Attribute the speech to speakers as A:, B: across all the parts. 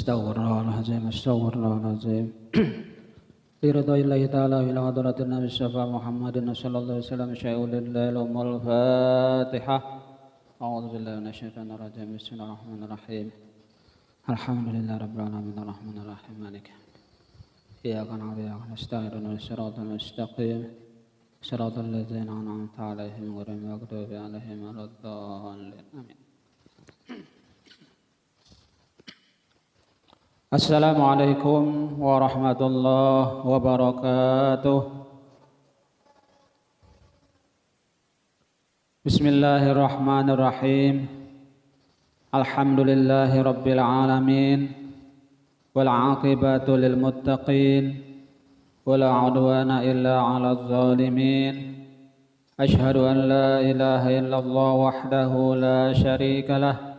A: Astaghfirullahaladzim, astaghfirullahaladzim. Liridha'illahi ta'ala ila hadratin Nabi Mustafa Muhammadin sallallahu alaihi wasallam syai'ulillahi lumul Fatihah. A'udzu billahi minasyaitonir rajim. Bismillahirrahmanirrahim. Alhamdulillahi rabbil alamin arrahmanir rahim maliki iyyaka na'budu wa iyyaka nasta'in ihdinas siratal mustaqim siratal ladzina an'amta 'alaihim ghairil maghdubi 'alaihim waladdallin. Amin. Assalamualaikum warahmatullahi wabarakatuh. Bismillahirrahmanirrahim. Alhamdulillahi rabbil alamin. Wal 'aqibatu lil muttaqin. Wala 'udwana illa 'alal zalimin. Asyhadu an la ilaha illallah wahdahu la syarika lah.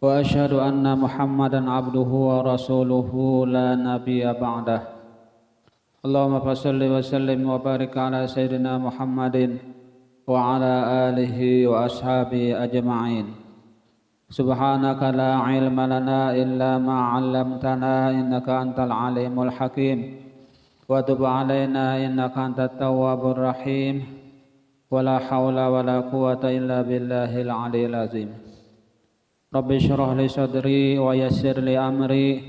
A: Wa asyhadu anna Muhammadan abduhu wa rasuluhu la nabiyya ba'dah. Allahumma fasholli wa sallim wa barik ala sayyidina Muhammadin wa ala alihi wa ashabihi ajma'in. Subhanaka la ilma lana illa ma 'allamtana innaka antal alimul hakim. Wa tub alaina innaka antat tawwabur rahim. Wa la hawla wa la quwwata illa billahil aliyyil azim. Rabbi syrah li sadri wa yassir li amri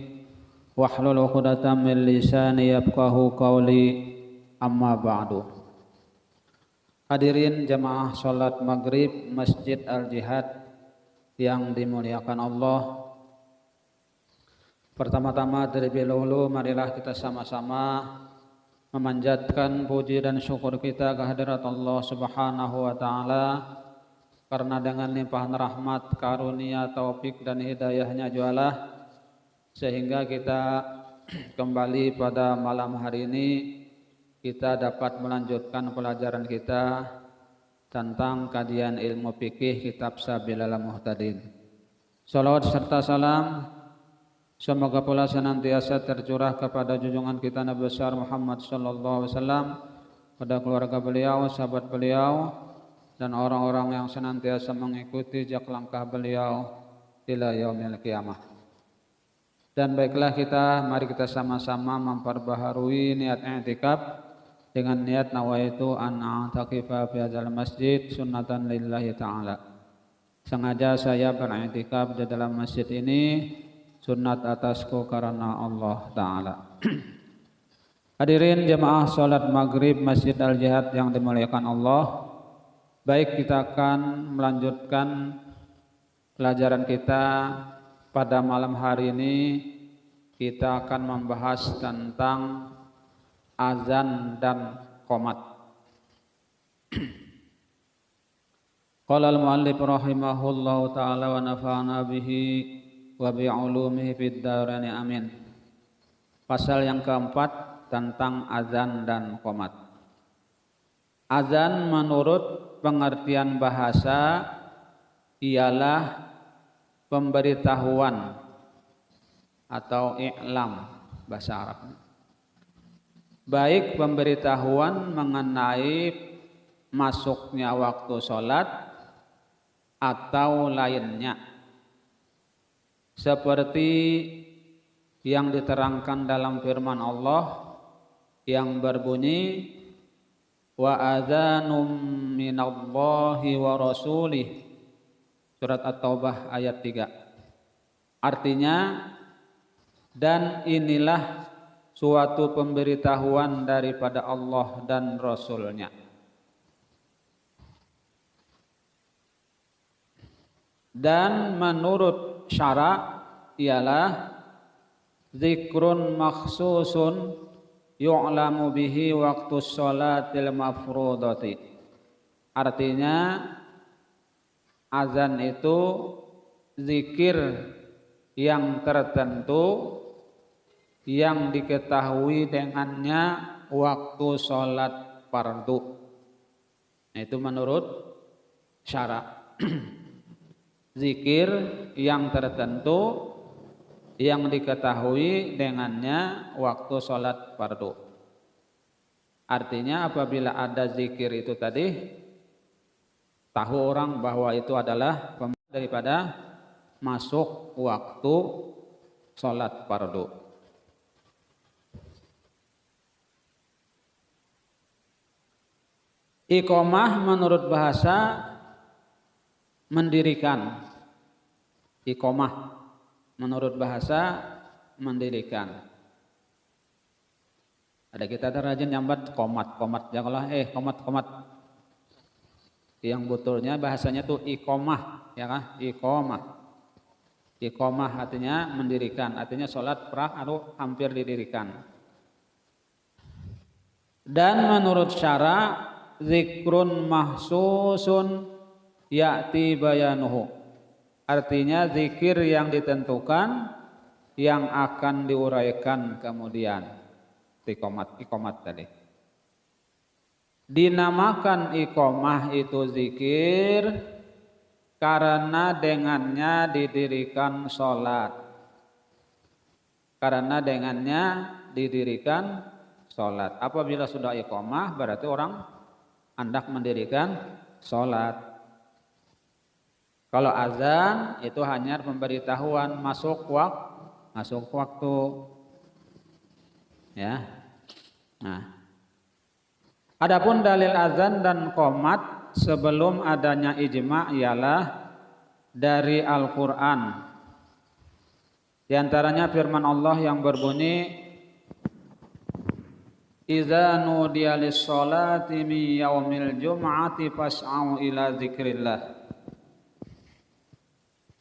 A: wahlul 'uqdatam min lisani yafqahu qawli, amma ba'du. Hadirin jamaah salat maghrib Masjid Al-Jihad yang dimuliakan Allah. Pertama-tama terlebih dahulu marilah kita sama-sama memanjatkan puji dan syukur kita kehadirat Allah Subhanahu wa taala, karena dengan limpahan rahmat, karunia, taufik dan hidayahnya jualah sehingga kita kembali pada malam hari ini kita dapat melanjutkan pelajaran kita tentang kajian ilmu fikih kitab Sabilal Muhtadin. Salawat serta salam semoga pula senantiasa tercurah kepada junjungan kita Nabi besar Muhammad sallallahu alaihi wasallam, pada keluarga beliau, sahabat beliau, dan orang-orang yang senantiasa mengikuti jejak langkah beliau ila yaumil qiyamah. Dan baiklah mari kita sama-sama memperbaharui niat i'tikaf dengan niat nawaitu an a'takifa fi hadzal masjid sunnatan lillahi ta'ala. Sengaja saya beriktikaf di dalam masjid ini sunnat atasku karena Allah Ta'ala. Hadirin jemaah salat maghrib Masjid Al-Jihad yang dimuliakan Allah. Baik, kita akan melanjutkan pelajaran kita pada malam hari ini. Kita akan membahas tentang azan dan qomat. Qala al-muallif rahimahullahu ta'ala wa nafa'ana bihi wa bi'ulumihi fid dharain amin. Pasal yang keempat tentang azan dan qomat. Azan menurut pengertian bahasa ialah pemberitahuan atau i'lam bahasa Arabnya. Baik pemberitahuan mengenai masuknya waktu sholat atau lainnya, seperti yang diterangkan dalam firman Allah yang berbunyi wa adzanum minallahi wa rasulih, surat At-Taubah ayat 3. Artinya, dan inilah suatu pemberitahuan daripada Allah dan Rasulnya. Dan menurut syara ialah zikrun makhsusun yu'lamu bihi waktu sholatil mafrudati. Artinya azan itu zikir yang tertentu yang diketahui dengannya waktu sholat fardu. Nah, itu menurut syara. Zikir yang tertentu yang diketahui dengannya waktu sholat fardu. Artinya apabila ada zikir itu tadi, tahu orang bahwa itu adalah daripada masuk waktu salat fardu. Iqamah menurut bahasa mendirikan. Iqamah menurut bahasa mendirikan. Ada kita rajin nyambat komat janganlah komat. Yang betulnya bahasanya tuh iqamah, ya kan? Iqamah. Iqamah artinya mendirikan, artinya sholat atau hampir didirikan. Dan menurut syara zikrun mahsusun ya'ti bayanuhu. Artinya zikir yang ditentukan yang akan diuraikan kemudian. Iqamat tadi. Dinamakan iqamah itu zikir karena dengannya didirikan sholat. Karena dengannya didirikan sholat. Apabila sudah iqamah berarti orang hendak mendirikan sholat. Kalau azan itu hanya pemberitahuan masuk waktu. Ya. Nah. Adapun dalil azan dan qomat sebelum adanya ijma' ialah dari Al-Qur'an. Di antaranya firman Allah yang berbunyi Iza nudiya lis-sholati min yaumil jum'ati fas'au ila zikrillah.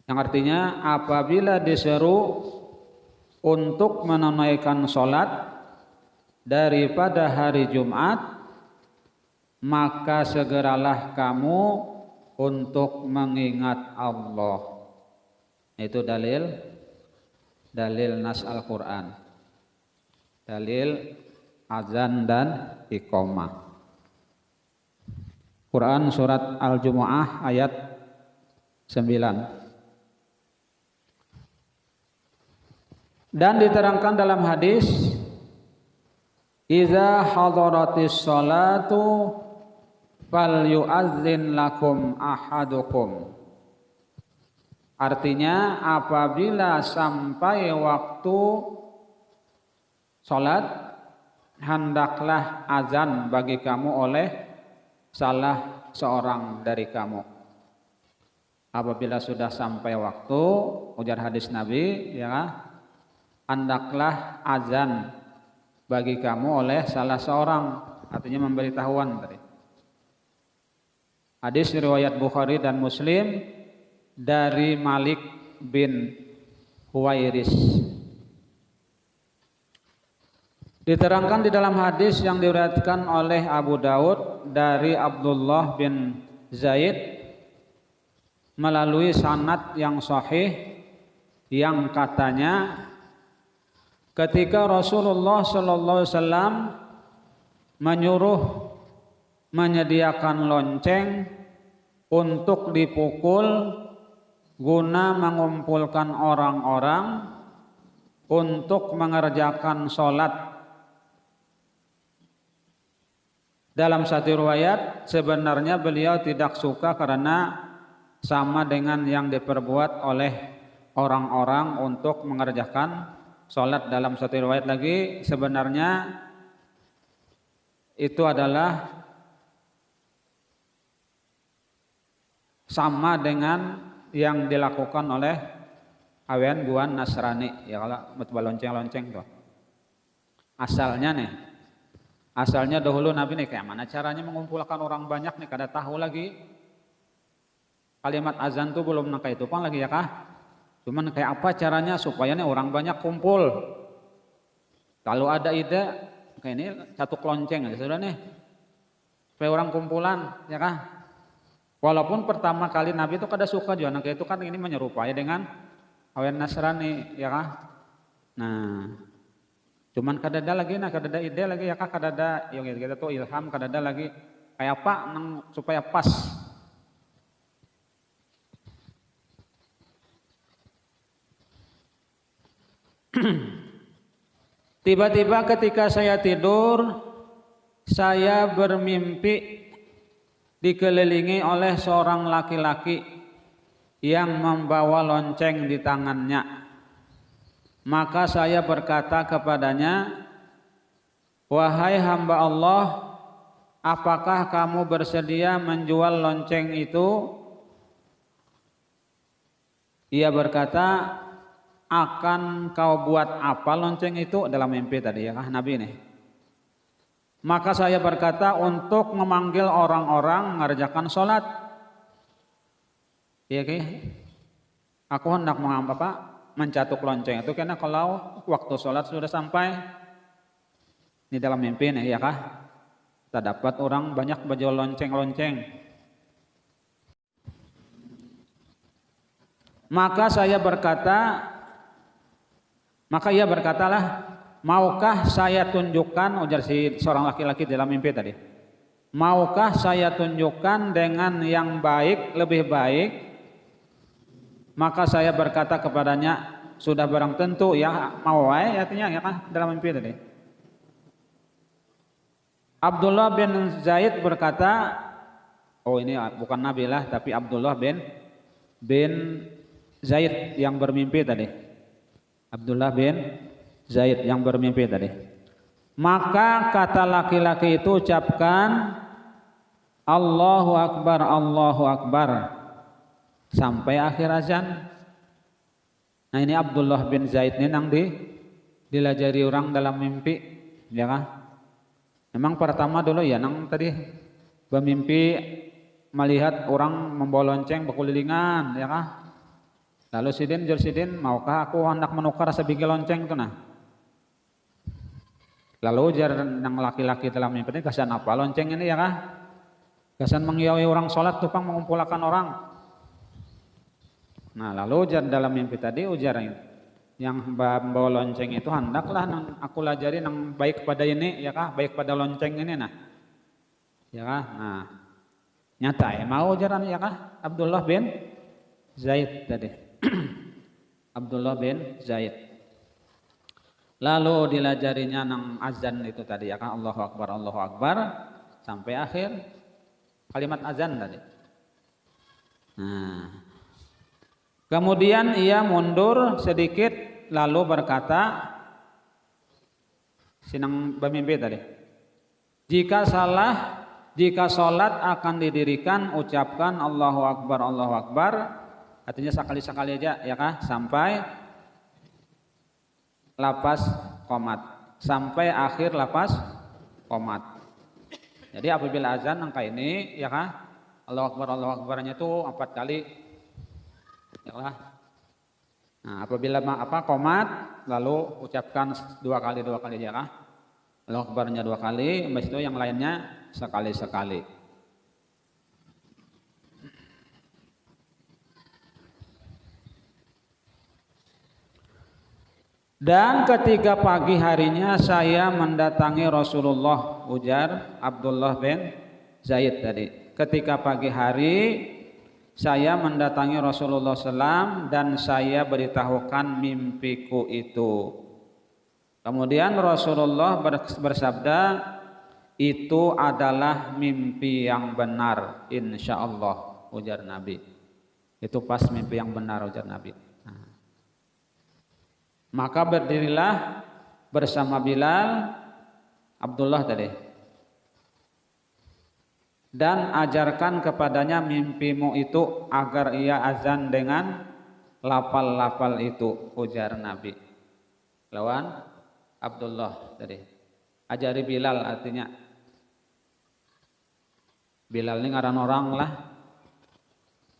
A: Yang artinya apabila diseru untuk menunaikan sholat daripada hari Jumat, maka segeralah kamu untuk mengingat Allah. Itu dalil nas Al-Quran, dalil azan dan iqamah. Quran surat Al-Jumu'ah ayat 9. Dan diterangkan dalam hadis Iza hadaratis sholatu fal yu'adzin lakum ahadukum. Artinya apabila sampai waktu sholat hendaklah azan bagi kamu oleh salah seorang dari kamu. Apabila sudah sampai waktu, ujar hadis Nabi, ya, hendaklah azan bagi kamu oleh salah seorang, artinya memberitahuan tadi. Hadis riwayat Bukhari dan Muslim dari Malik bin Huwairis. Diterangkan di dalam hadis yang diriwayatkan oleh Abu Daud dari Abdullah bin Zaid melalui sanad yang sahih yang katanya ketika Rasulullah sallallahu alaihi wasallam menyuruh menyediakan lonceng untuk dipukul guna mengumpulkan orang-orang untuk mengerjakan sholat. Dalam satu riwayat sebenarnya beliau tidak suka karena sama dengan yang diperbuat oleh orang-orang untuk mengerjakan sholat. Dalam satu riwayat lagi sebenarnya itu adalah sama dengan yang dilakukan oleh awen buan Nasrani, ya kalau betul lonceng-lonceng tuh. Asalnya dahulu Nabi nih kayak mana caranya mengumpulkan orang banyak nih, kada tahu lagi kalimat azan tuh belum nangka itu pun lagi ya kah? Cuman kayak apa caranya supaya nih orang banyak kumpul. Kalau ada ide kayak ini satu kelonceng aja sudah nih, supaya orang kumpulan, ya kah? Walaupun pertama kali Nabi itu kada suka juga, nah itu kan ini menyerupai dengan awen Nasrani, ya kah? Nah, cuman kada ada lagi, kada ada ide lagi, ya kah? Kada ada, yang kita tuh ilham, kada ada lagi kayak apa supaya pas. Tiba-tiba ketika saya tidur, saya bermimpi dikelilingi oleh seorang laki-laki yang membawa lonceng di tangannya. Maka saya berkata kepadanya, wahai hamba Allah, apakah kamu bersedia menjual lonceng itu? Ia berkata, akan kau buat apa lonceng itu? Dalam mimpi tadi ya Nabi nih. Maka saya berkata, untuk memanggil orang-orang mengerjakan sholat. Iya ki? Aku hendak mencatuk lonceng itu karena kalau waktu sholat sudah sampai. Ini dalam mimpi nih ya kah? Kita dapat orang banyak berjual lonceng-lonceng. Maka ia berkatalah, maukah saya tunjukkan, ujar si seorang laki-laki dalam mimpi tadi. Maukah saya tunjukkan dengan yang baik, lebih baik? Maka saya berkata kepadanya, sudah barang tentu ya mau artinya ya kah dalam mimpi tadi. Abdullah bin Zaid berkata, oh ini bukan Nabi lah, tapi Abdullah bin Zaid yang bermimpi tadi. Abdullah bin Zaid yang bermimpi tadi. Maka kata laki-laki itu ucapkan Allahu Akbar, Allahu Akbar sampai akhir azan. Nah ini Abdullah bin Zaid ini nang dilajari orang dalam mimpi, ya kan? Memang pertama dulu ya nang tadi bermimpi melihat orang membawa lonceng berkelilingan, ya kan? Lalu sidin, maukah aku hendak menukar sebiji lonceng itu nah? Lalu jar nang laki-laki dalam mimpi ini kesan apa lonceng ini ya kan? Kesan mengiyaui orang sholat tupang mengumpulkan orang. Nah lalu ujar dalam mimpi tadi ujar yang bawa lonceng itu hendaklah aku lajari yang baik pada ini ya kah, baik pada lonceng ini nah ya kah. Nah nyata ya mau ujaran ya kah Abdullah bin Zaid tadi. Abdullah bin Zaid lalu dilajarinya nang azan itu tadi ya kah, Allahu Akbar sampai akhir kalimat azan tadi. Nah kemudian ia mundur sedikit lalu berkata, sinang bermimpi tadi, jika sholat akan didirikan ucapkan Allahu Akbar, artinya sekali-sekali aja ya kah, sampai lapas qomat, sampai akhir lapas qomat. Jadi apabila azan angka ini ya kah, Allahu Akbarnya itu 4 kali ya kah. Nah, apabila qomat lalu ucapkan 2 kali ya kah? Allahu Akbarnya 2 kali, habis itu yang lainnya sekali-sekali. Dan ketika pagi harinya saya mendatangi Rasulullah, ujar Abdullah bin Zaid tadi. Ketika pagi hari saya mendatangi Rasulullah SAW dan saya beritahukan mimpiku itu. Kemudian Rasulullah bersabda, itu adalah mimpi yang benar, insya Allah, ujar Nabi. Itu pas mimpi yang benar, ujar Nabi. Nah. Maka berdirilah bersama Bilal, Abdullah tadi, dan ajarkan kepadanya mimpimu itu agar ia azan dengan lafal-lafal itu, ujar Nabi. Lawan Abdullah tadi, ajari Bilal, artinya Bilal ini ngaran orang lah,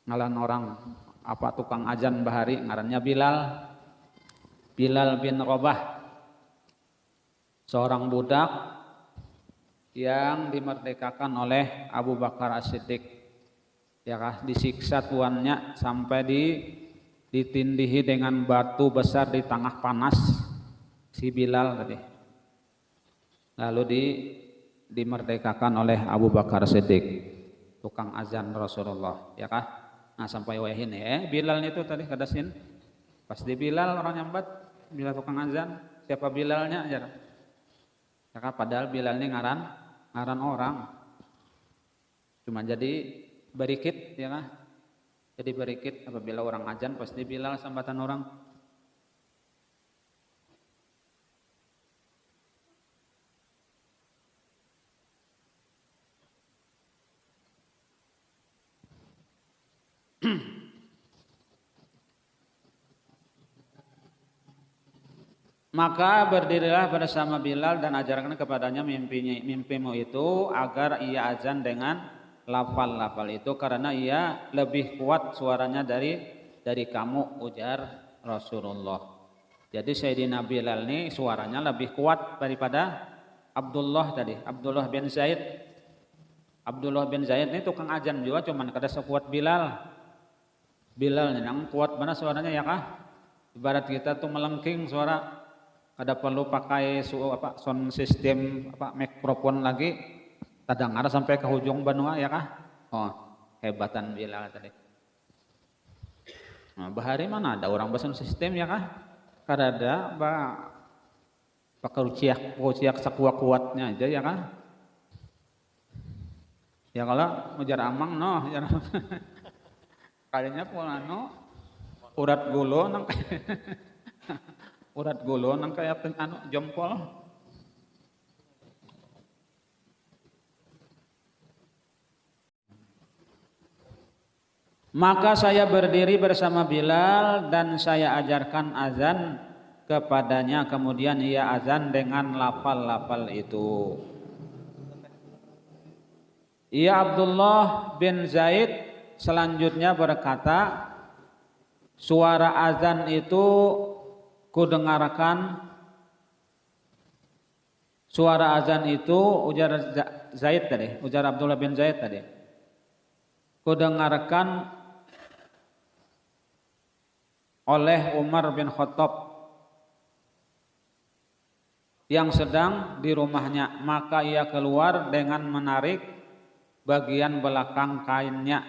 A: ngaran orang tukang azan bahari, ngarannya Bilal bin Rabah, seorang budak yang dimerdekakan oleh Abu Bakar As-Siddiq, ya kah, disiksa tuannya sampai ditindihi dengan batu besar di tengah panas si Bilal tadi, lalu dimerdekakan oleh Abu Bakar As-Siddiq, tukang azan Rasulullah, ya kah. Nah sampai wahin Bilal itu tadi kadasin pas di Bilal orang nyambat, Bilal tukang azan, siapa Bilalnya aja ya kah, padahal Bilal ini ngaran orang, cuma jadi berikit ya kah, jadi berikit apabila orang azan pasti Bilal sambatan orang. Maka berdirilah bersama Bilal dan ajarkan kepadanya mimpimu itu agar ia azan dengan lafal-lafal itu karena ia lebih kuat suaranya dari kamu, ujar Rasulullah. Jadi Sayyidina Bilal ini suaranya lebih kuat daripada Abdullah tadi, Abdullah bin Zaid. Abdullah bin Zaid ini tukang azan juga, cuman kada sekuat Bilal. Bilal yang kuat mana suaranya ya kah? Ibarat kita tuh melengking suara. Ada perlu pakai sound system mikrofon lagi, terdengar sampai ke ujung benua ya kah? Oh, hebatan Bilal tadi. Nah, bahari mana ada orang sound system ya kah? Kada ada, pakai uciak sekuat-kuatnya aja ya kah? Ya kalau ngejar amang no, ya. Kalinya pun urat gulo nang urat gulo nang kayak jempol. Maka saya berdiri bersama Bilal dan saya ajarkan azan kepadanya, kemudian ia azan dengan lafal-lafal itu. Ia Abdullah bin Zaid selanjutnya berkata, suara azan itu kudengarkan, suara azan itu ujar Zaid tadi, ujar Abdullah bin Zaid tadi, kudengarkan oleh Umar bin Khattab yang sedang di rumahnya, maka ia keluar dengan menarik bagian belakang kainnya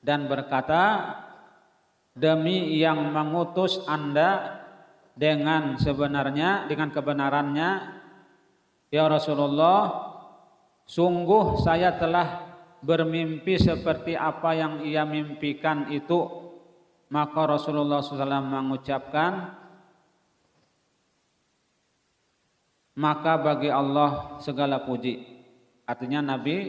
A: dan berkata, demi yang mengutus Anda dengan kebenarannya ya Rasulullah, sungguh saya telah bermimpi seperti apa yang ia mimpikan itu. Maka Rasulullah SAW mengucapkan, maka bagi Allah segala puji. Artinya Nabi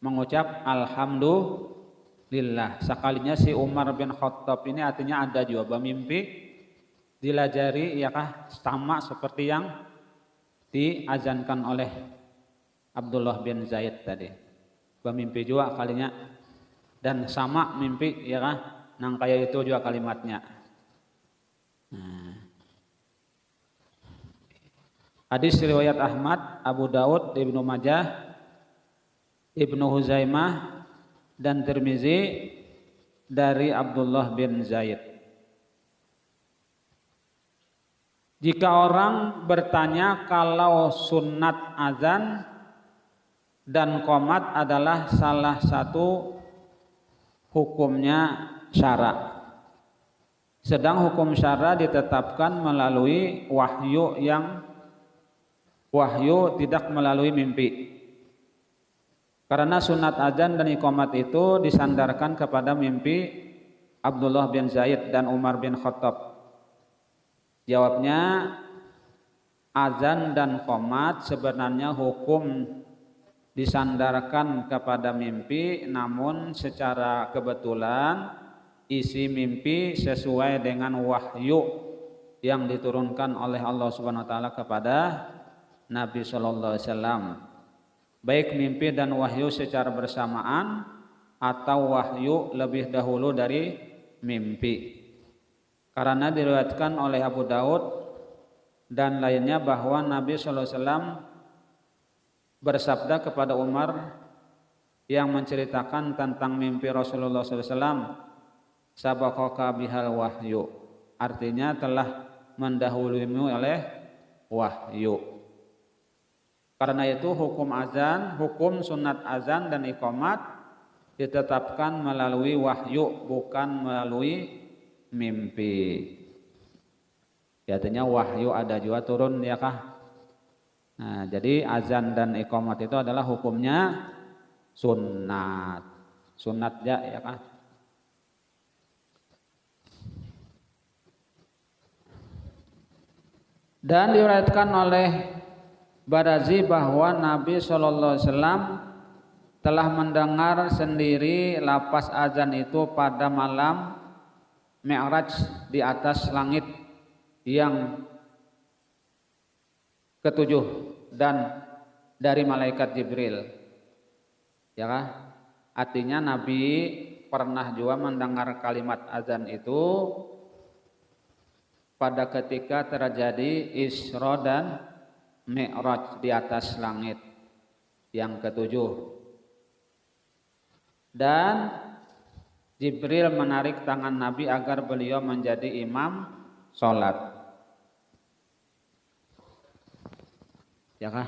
A: mengucap alhamdulillah. Sekalinya si Umar bin Khattab ini artinya ada juga bermimpi dilajari ya kah, sama seperti yang diazankan oleh Abdullah bin Zaid tadi. Bermimpi juga kalinya dan sama mimpi ya kah, nang kayak itu juga kalimatnya. Hadis riwayat Ahmad, Abu Daud, Ibnu Majah, Ibnu Huzaimah dan Tirmizi dari Abdullah bin Zaid. Jika orang bertanya kalau sunat azan dan qomat adalah salah satu hukumnya syara, sedang hukum syara ditetapkan melalui wahyu tidak melalui mimpi. Karena sunat azan dan iqamat itu disandarkan kepada mimpi Abdullah bin Zaid dan Umar bin Khattab. Jawabnya, azan dan qomat sebenarnya hukum disandarkan kepada mimpi, namun secara kebetulan isi mimpi sesuai dengan wahyu yang diturunkan oleh Allah Subhanahu wa taala kepada Nabi sallallahu alaihi wasallam. Baik mimpi dan wahyu secara bersamaan atau wahyu lebih dahulu dari mimpi. Karena diriwayatkan oleh Abu Daud dan lainnya bahwa Nabi sallallahu alaihi wasallam bersabda kepada Umar yang menceritakan tentang mimpi Rasulullah SAW, sabaqaka bihal wahyu, artinya telah mendahuluimu oleh wahyu. Karena itu hukum azan, hukum sunat azan dan iqamat ditetapkan melalui wahyu, bukan melalui mimpi. Artinya wahyu ada juga turun ya kah? Nah, jadi azan dan iqamat itu adalah hukumnya sunat. Sunat ya kah? Dan diriwayatkan oleh Barazi bahwa Nabi SAW telah mendengar sendiri lapas azan itu pada malam Mi'raj di atas langit yang ketujuh dan dari malaikat Jibril. Ya kah? Artinya Nabi pernah juga mendengar kalimat azan itu pada ketika terjadi Isra dan Mi'raj di atas langit yang ketujuh. Dan Jibril menarik tangan Nabi agar beliau menjadi imam sholat. Ya kah?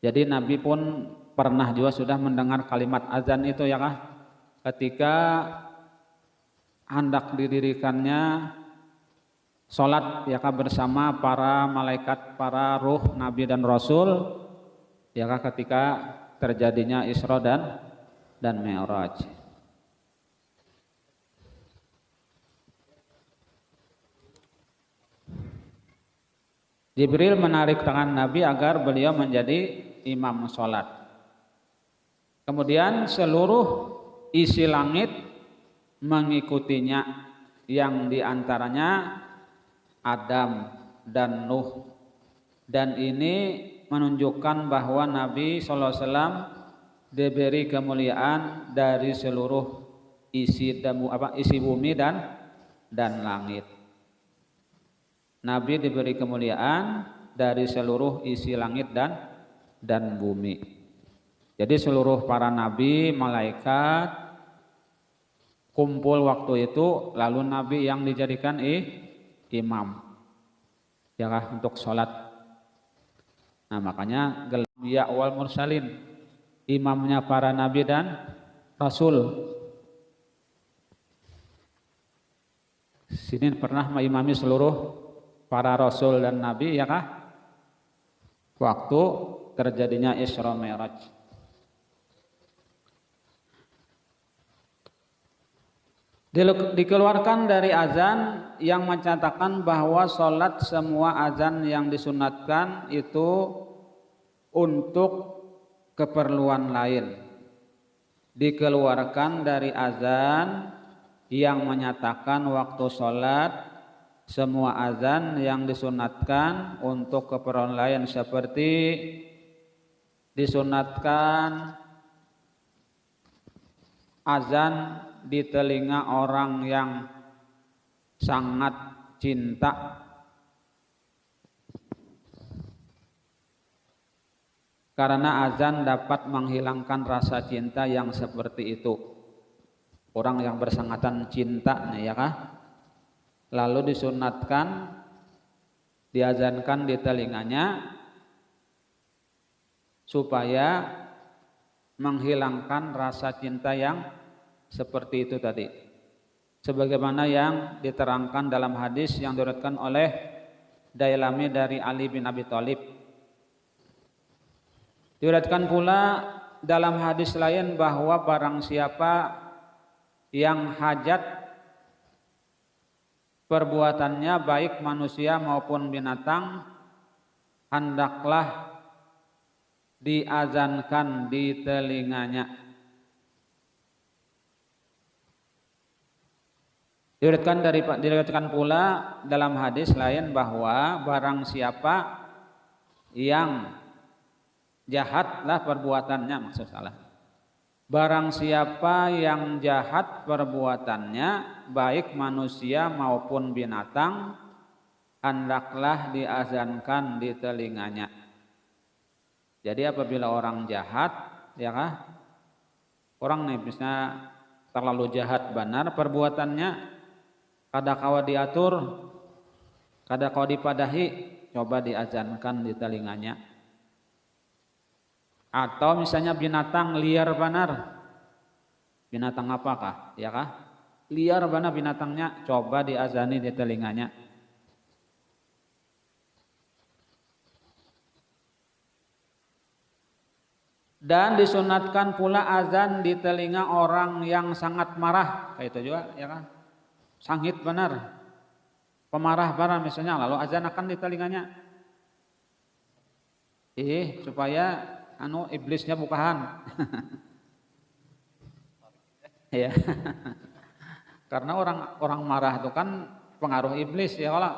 A: Jadi Nabi pun pernah juga sudah mendengar kalimat azan itu ya kah? Ketika hendak didirikannya sholat ya kah bersama para malaikat, para ruh Nabi dan Rasul ya kah ketika terjadinya Isra dan Mi'raj. Jibril menarik tangan Nabi agar beliau menjadi imam sholat. Kemudian seluruh isi langit mengikutinya, yang diantaranya Adam dan Nuh. Dan ini menunjukkan bahwa Nabi SAW diberi kemuliaan dari seluruh isi bumi dan langit. Nabi diberi kemuliaan dari seluruh isi langit dan bumi. Jadi seluruh para nabi, malaikat kumpul waktu itu, lalu Nabi yang dijadikan imam ya kah, untuk sholat. Nah makanya gelar Anbiya wal Mursalin, imamnya para nabi dan rasul. Sini pernah mengimami seluruh para rasul dan nabi ya kah waktu terjadinya Isra Mi'raj. Dikeluarkan dari azan yang mencatatkan bahwa sholat semua azan yang disunatkan itu untuk keperluan lain. Dikeluarkan dari azan yang menyatakan waktu sholat semua azan yang disunatkan untuk keperluan lain, seperti disunatkan azan di telinga orang yang sangat cinta karena azan dapat menghilangkan rasa cinta yang seperti itu. Orang yang bersangatan cinta nih ya kah, lalu disunatkan diazankan di telinganya supaya menghilangkan rasa cinta yang seperti itu tadi, sebagaimana yang diterangkan dalam hadis yang diriwayatkan oleh Dailami dari Ali bin Abi Thalib. Diriwayatkan pula dalam hadis lain bahwa barang siapa yang hajat perbuatannya baik manusia maupun binatang hendaklah diazankan di telinganya. Diriwayatkan pula dalam hadis lain bahwa barang siapa yang jahatlah perbuatannya, maksud salah. Barang siapa yang jahat perbuatannya baik manusia maupun binatang hendaklah diazankan di telinganya. Jadi apabila orang jahat ya kah, orang nih misalnya terlalu jahat benar perbuatannya, kadakawa diatur, kadakawa dipadahi, coba diazankan di telinganya. Atau misalnya binatang liar benar, binatang apakah ya kah, liar benar binatangnya, coba diazani di telinganya. Dan disunatkan pula azan di telinga orang yang sangat marah, kayak itu juga ya kan, sangit benar, pemarah benar misalnya, lalu azan akan di telinganya, supaya anu iblisnya bukahan. Ya. Karena orang marah itu kan pengaruh iblis ya kalau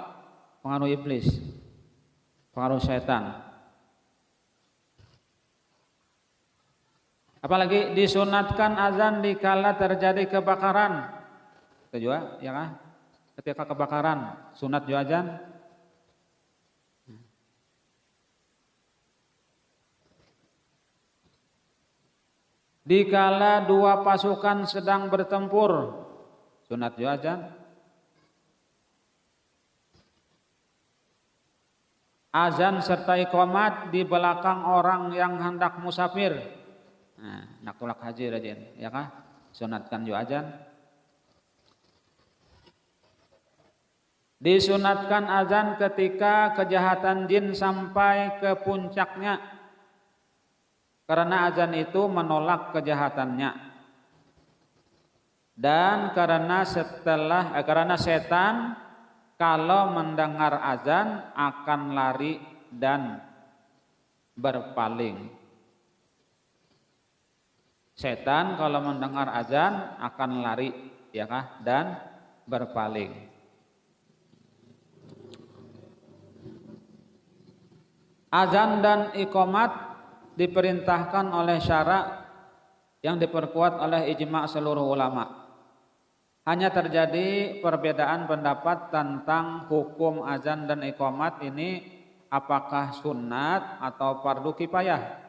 A: pengaruh iblis. Pengaruh setan. Apalagi disunatkan azan dikala terjadi kebakaran. Itu juga ya kan? Ketika kebakaran sunat juga azan. Dikala dua pasukan sedang bertempur sunat juga azan. Azan serta iqamat di belakang orang yang hendak musafir. Nah, nak tulak haji rajin, ya kah? Sunatkan juga azan. Disunatkan azan ketika kejahatan jin sampai ke puncaknya. Karena azan itu menolak kejahatannya. Dan karena setan kalau mendengar azan akan lari dan berpaling. Setan kalau mendengar azan akan lari, ya kah? Dan berpaling. Azan dan iqamat diperintahkan oleh syarak yang diperkuat oleh ijma' seluruh ulama. Hanya terjadi perbedaan pendapat tentang hukum azan dan iqamat ini apakah sunat atau fardu kifayah.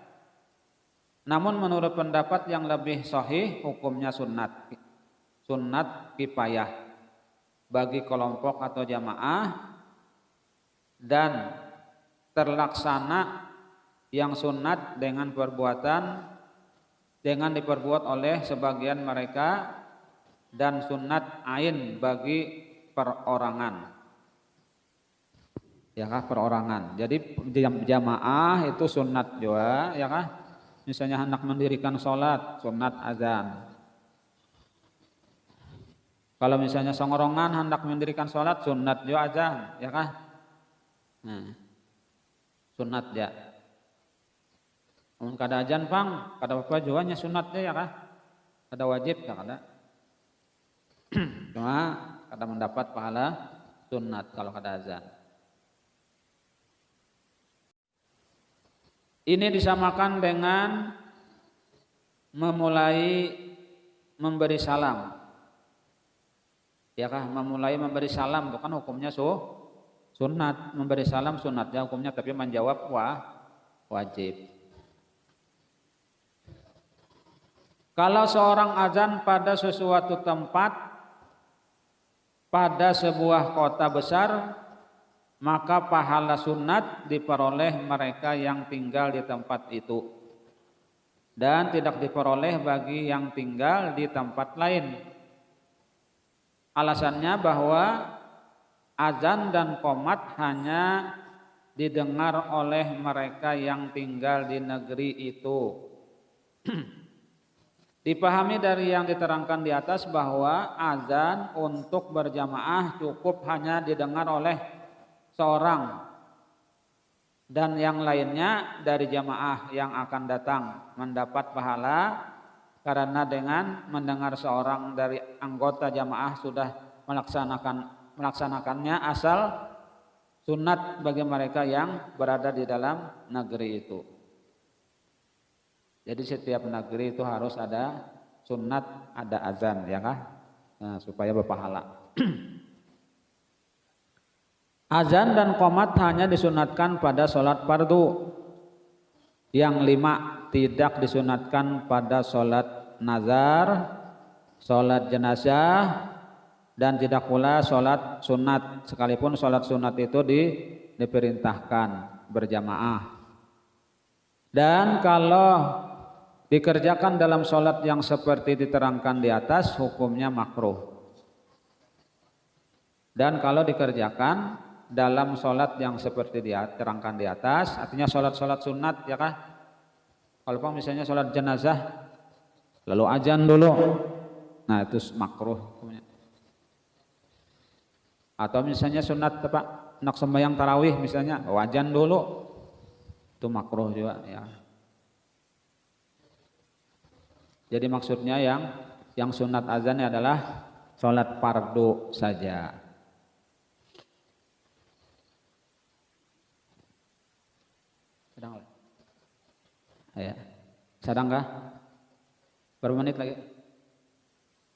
A: Namun menurut pendapat yang lebih sahih hukumnya sunat kifayah bagi kelompok atau jamaah dan terlaksana yang sunat dengan diperbuat oleh sebagian mereka dan sunat ain bagi perorangan. Ya kah perorangan. Jadi jamaah itu sunat juga, ya kah? Misalnya hendak mendirikan sholat, sunat azan. Kalau misalnya songorongan hendak mendirikan sholat, sunat juga azan, ya kah? Nah, sunat ya. Namun kada azan pang, kada apa juga nya sunatnya ya kah? Kada wajib ya kada. Cuma kada mendapat pahala sunat kalau kada azan. Ini disamakan dengan memulai memberi salam. Ya kah? Memulai memberi salam itu kan hukumnya sunat. Memberi salam sunatnya hukumnya, tapi menjawab wajib. Kalau seorang azan pada sesuatu tempat pada sebuah kota besar, maka pahala sunat diperoleh mereka yang tinggal di tempat itu dan tidak diperoleh bagi yang tinggal di tempat lain. Alasannya bahwa azan dan qomat hanya didengar oleh mereka yang tinggal di negeri itu. Dipahami dari yang diterangkan di atas bahwa azan untuk berjamaah cukup hanya didengar oleh seorang dan yang lainnya dari jamaah yang akan datang mendapat pahala karena dengan mendengar seorang dari anggota jamaah sudah melaksanakannya asal sunat bagi mereka yang berada di dalam negeri itu. Jadi setiap negeri itu harus ada sunat, ada azan ya kah? Nah, supaya berpahala. Azan dan qomat hanya disunatkan pada sholat fardu. Yang 5 tidak disunatkan pada sholat nazar, sholat jenazah, dan tidak pula sholat sunat. Sekalipun sholat sunat itu diperintahkan berjamaah. Dan kalau dikerjakan dalam sholat yang seperti diterangkan di atas, hukumnya makruh. Dan kalau dikerjakan dalam sholat yang seperti diterangkan di atas, artinya sholat-sholat sunat ya kah? Kalau misalnya sholat jenazah lalu azan dulu, nah itu makruh. Atau misalnya sunat apa? Nak sembahyang tarawih misalnya, azan dulu, itu makruh juga ya. Jadi maksudnya yang sunat azannya adalah sholat fardu saja. Sedang ya. Sedang kah? Berapa menit lagi?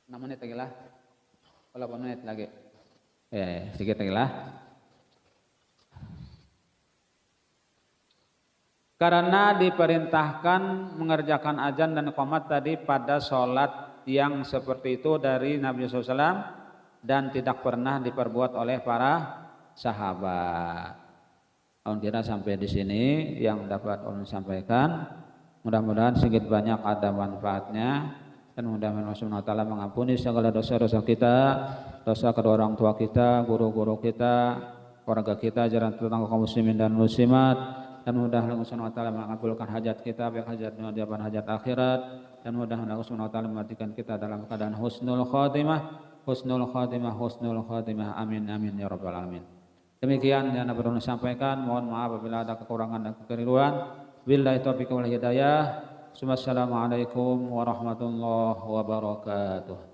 A: 6 menit lagi lah. 8 menit lagi. Ya, sedikit lagi lah. Karena diperintahkan mengerjakan azan dan qomat tadi pada sholat yang seperti itu dari Nabi SAW dan tidak pernah diperbuat oleh para sahabat. Alhamdulillah sampai di sini yang dapat ulun sampaikan. Mudah-mudahan sedikit banyak ada manfaatnya dan mudah-mudahan Allah Subhanahu wa taala mengampuni segala dosa-dosa kita, dosa kedua orang tua kita, guru-guru kita, keluarga kita, jalan tetangga kaum muslimin dan muslimat, dan mudah-mudahan Allah Subhanahu wa taala mengabulkan hajat kita, baik hajat dunia dan hajat akhirat, dan mudah-mudahan Allah Subhanahu wa taala mematikan kita dalam keadaan husnul khatimah. Amin amin ya rabbal alamin. Demikian yang dapat kami sampaikan. Mohon maaf apabila ada kekurangan dan kekeliruan. Billahi taufiq wal hidayah. Wassalamualaikum warahmatullahi wabarakatuh.